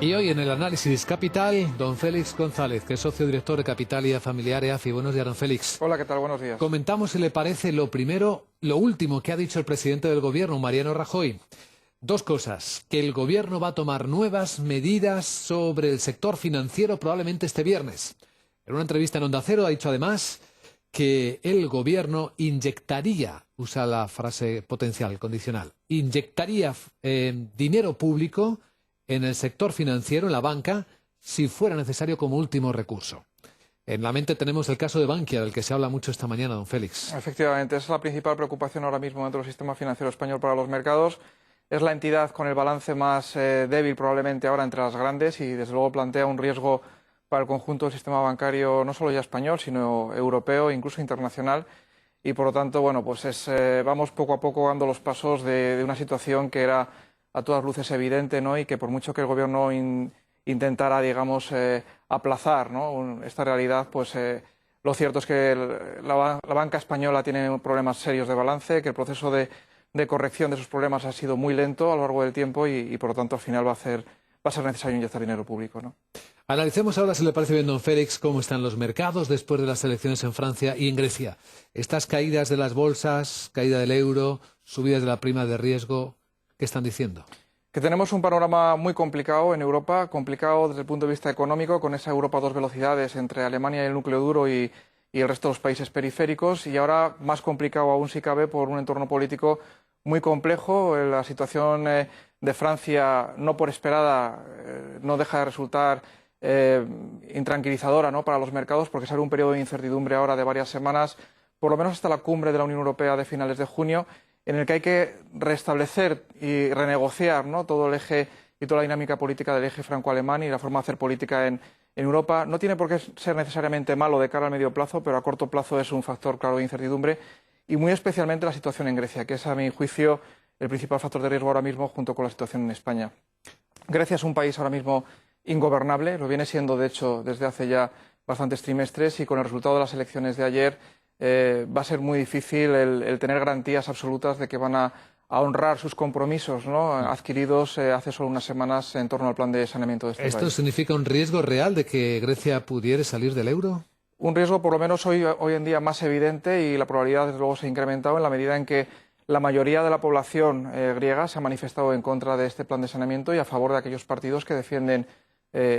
Y hoy en el análisis Capital, don Félix González, que es socio director de Capitalia Familiar EAFI. Buenos días, don Félix. Hola, ¿qué tal? Buenos días. Comentamos si le parece lo primero, lo último que ha dicho el presidente del Gobierno, Mariano Rajoy. Dos cosas, que el Gobierno va a tomar nuevas medidas sobre el sector financiero probablemente este viernes. En una entrevista en Onda Cero ha dicho además que el Gobierno inyectaría, usa la frase potencial, condicional, inyectaría dinero público en el sector financiero, en la banca, si fuera necesario como último recurso. En la mente tenemos el caso de Bankia, del que se habla mucho esta mañana, don Félix. Efectivamente, esa es la principal preocupación ahora mismo dentro del sistema financiero español para los mercados. Es la entidad con el balance más débil probablemente ahora entre las grandes y desde luego plantea un riesgo para el conjunto del sistema bancario, no solo ya español, sino europeo e incluso internacional. Y por lo tanto, bueno, pues vamos poco a poco dando los pasos de una situación que era a todas luces evidente, ¿no? Y que por mucho que el Gobierno intentara, digamos, aplazar, ¿no?, esta realidad, pues lo cierto es que la banca española tiene problemas serios de balance, que el proceso de corrección de esos problemas ha sido muy lento a lo largo del tiempo y por lo tanto al final va a ser necesario inyectar dinero público, ¿no? Analicemos ahora, si le parece bien, don Félix, cómo están los mercados después de las elecciones en Francia y en Grecia. Estas caídas de las bolsas, caída del euro, subidas de la prima de riesgo, ¿qué están diciendo? Que tenemos un panorama muy complicado en Europa, complicado desde el punto de vista económico, con esa Europa a dos velocidades entre Alemania y el núcleo duro y el resto de los países periféricos, y ahora más complicado aún si cabe por un entorno político muy complejo. La situación de Francia, no por esperada, no deja de resultar intranquilizadora, ¿no?, para los mercados, porque sale un periodo de incertidumbre ahora de varias semanas, por lo menos hasta la cumbre de la Unión Europea de finales de junio, en el que hay que restablecer y renegociar, ¿no?, todo el eje y toda la dinámica política del eje franco-alemán y la forma de hacer política en Europa. No tiene por qué ser necesariamente malo de cara al medio plazo, pero a corto plazo es un factor claro de incertidumbre, y muy especialmente la situación en Grecia, que es, a mi juicio, el principal factor de riesgo ahora mismo junto con la situación en España. Grecia es un país ahora mismo ingobernable, lo viene siendo de hecho desde hace ya bastantes trimestres, y con el resultado de las elecciones de ayer va a ser muy difícil el tener garantías absolutas de que van a honrar sus compromisos, ¿no?, adquiridos hace solo unas semanas en torno al plan de saneamiento de este país. ¿Esto significa un riesgo real de que Grecia pudiera salir del euro? Un riesgo por lo menos hoy en día más evidente, y la probabilidad desde luego se ha incrementado en la medida en que la mayoría de la población griega se ha manifestado en contra de este plan de saneamiento y a favor de aquellos partidos que defienden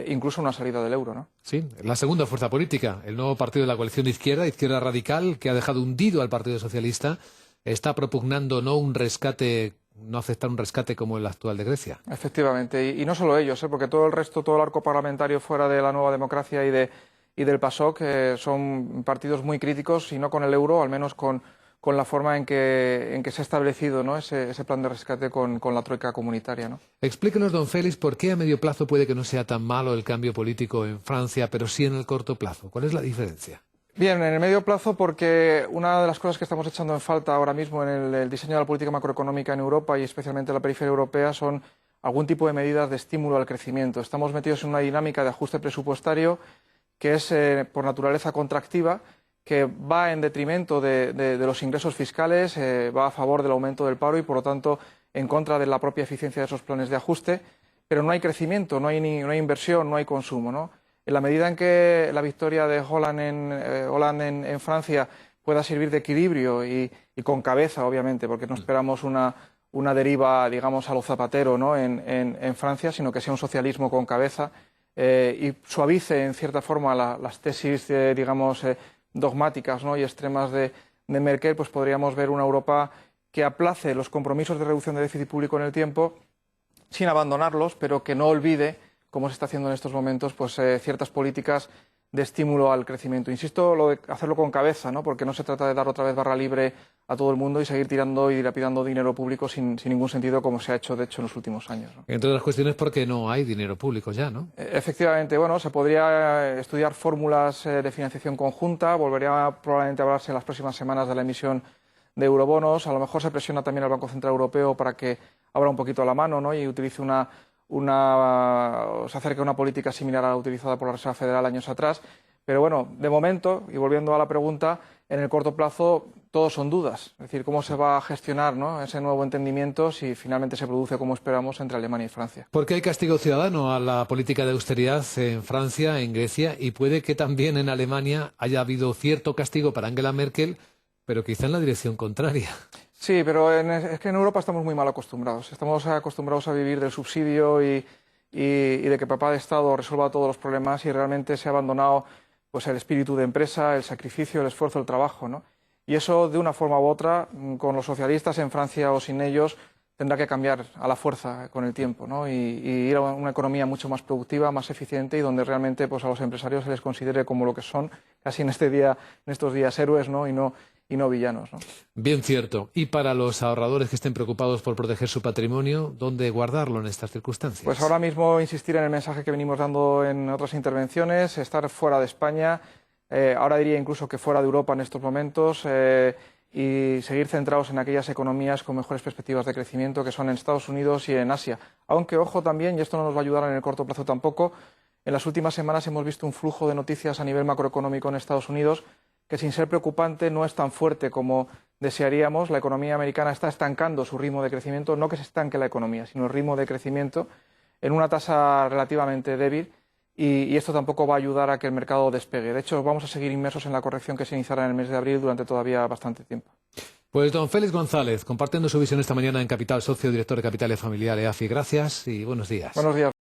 incluso una salida del euro, ¿no? Sí, la segunda fuerza política, el nuevo partido de la coalición de izquierda, Izquierda Radical, que ha dejado hundido al Partido Socialista, está propugnando no aceptar un rescate como el actual de Grecia. Efectivamente, y no solo ellos, porque todo el resto, todo el arco parlamentario fuera de la Nueva Democracia y del PASOK son partidos muy críticos, y no con el euro, al menos con la forma en que se ha establecido, ¿no?, ese plan de rescate con la troika comunitaria, ¿no? Explíquenos, don Félix, por qué a medio plazo puede que no sea tan malo el cambio político en Francia, pero sí en el corto plazo. ¿Cuál es la diferencia? Bien, en el medio plazo, porque una de las cosas que estamos echando en falta ahora mismo en el diseño de la política macroeconómica en Europa y especialmente en la periferia europea son algún tipo de medidas de estímulo al crecimiento. Estamos metidos en una dinámica de ajuste presupuestario que es por naturaleza contractiva, que va en detrimento de los ingresos fiscales, va a favor del aumento del paro y, por lo tanto, en contra de la propia eficiencia de esos planes de ajuste, pero no hay crecimiento, no hay inversión, no hay consumo, ¿no? En la medida en que la victoria de Hollande en Francia pueda servir de equilibrio y con cabeza, obviamente, porque no esperamos una deriva, digamos, a lo Zapatero, ¿no?, en Francia, sino que sea un socialismo con cabeza y suavice, en cierta forma, las tesis, digamos, dogmáticas, ¿no?, y extremas de Merkel, pues podríamos ver una Europa que aplace los compromisos de reducción de déficit público en el tiempo, sin abandonarlos, pero que no olvide, como se está haciendo en estos momentos, pues ciertas políticas de estímulo al crecimiento. Insisto, lo de hacerlo con cabeza, ¿no?, porque no se trata de dar otra vez barra libre a todo el mundo y seguir tirando y dilapidando dinero público sin ningún sentido, como se ha hecho, de hecho, en los últimos años, ¿no? Entre otras cuestiones porque no hay dinero público ya, ¿no? Efectivamente, bueno, se podría estudiar fórmulas de financiación conjunta, volvería probablemente a hablarse en las próximas semanas de la emisión de eurobonos, a lo mejor se presiona también al Banco Central Europeo para que abra un poquito la mano, ¿no?, y utilice se acerque a una política similar a la utilizada por la Reserva Federal años atrás. Pero bueno, de momento, y volviendo a la pregunta, en el corto plazo todos son dudas. Es decir, cómo se va a gestionar, ¿no?, ese nuevo entendimiento si finalmente se produce como esperamos entre Alemania y Francia. Porque hay castigo ciudadano a la política de austeridad en Francia, en Grecia, y puede que también en Alemania haya habido cierto castigo para Angela Merkel, pero quizá en la dirección contraria. Sí, pero es que en Europa estamos muy mal acostumbrados. Estamos acostumbrados a vivir del subsidio y de que papá de Estado resuelva todos los problemas, y realmente se ha abandonado pues el espíritu de empresa, el sacrificio, el esfuerzo, el trabajo, ¿no? Y eso, de una forma u otra, con los socialistas en Francia o sin ellos, tendrá que cambiar a la fuerza con el tiempo, ¿no? Y ir a una economía mucho más productiva, más eficiente, y donde realmente pues a los empresarios se les considere como lo que son casi en estos días héroes, ¿no? Y no villanos, ¿no? Bien cierto. Y para los ahorradores que estén preocupados por proteger su patrimonio, ¿dónde guardarlo en estas circunstancias? Pues ahora mismo insistir en el mensaje que venimos dando en otras intervenciones, estar fuera de España, ahora diría incluso que fuera de Europa en estos momentos, y seguir centrados en aquellas economías con mejores perspectivas de crecimiento, que son en Estados Unidos y en Asia. Aunque, ojo también, y esto no nos va a ayudar en el corto plazo tampoco, en las últimas semanas hemos visto un flujo de noticias a nivel macroeconómico en Estados Unidos que, sin ser preocupante, no es tan fuerte como desearíamos. La economía americana está estancando su ritmo de crecimiento, no que se estanque la economía, sino el ritmo de crecimiento en una tasa relativamente débil, y esto tampoco va a ayudar a que el mercado despegue. De hecho, vamos a seguir inmersos en la corrección que se iniciará en el mes de abril durante todavía bastante tiempo. Pues don Félix González, compartiendo su visión esta mañana en Capital, socio director de Capitales Familiar EAFI. Gracias y buenos días. Buenos días.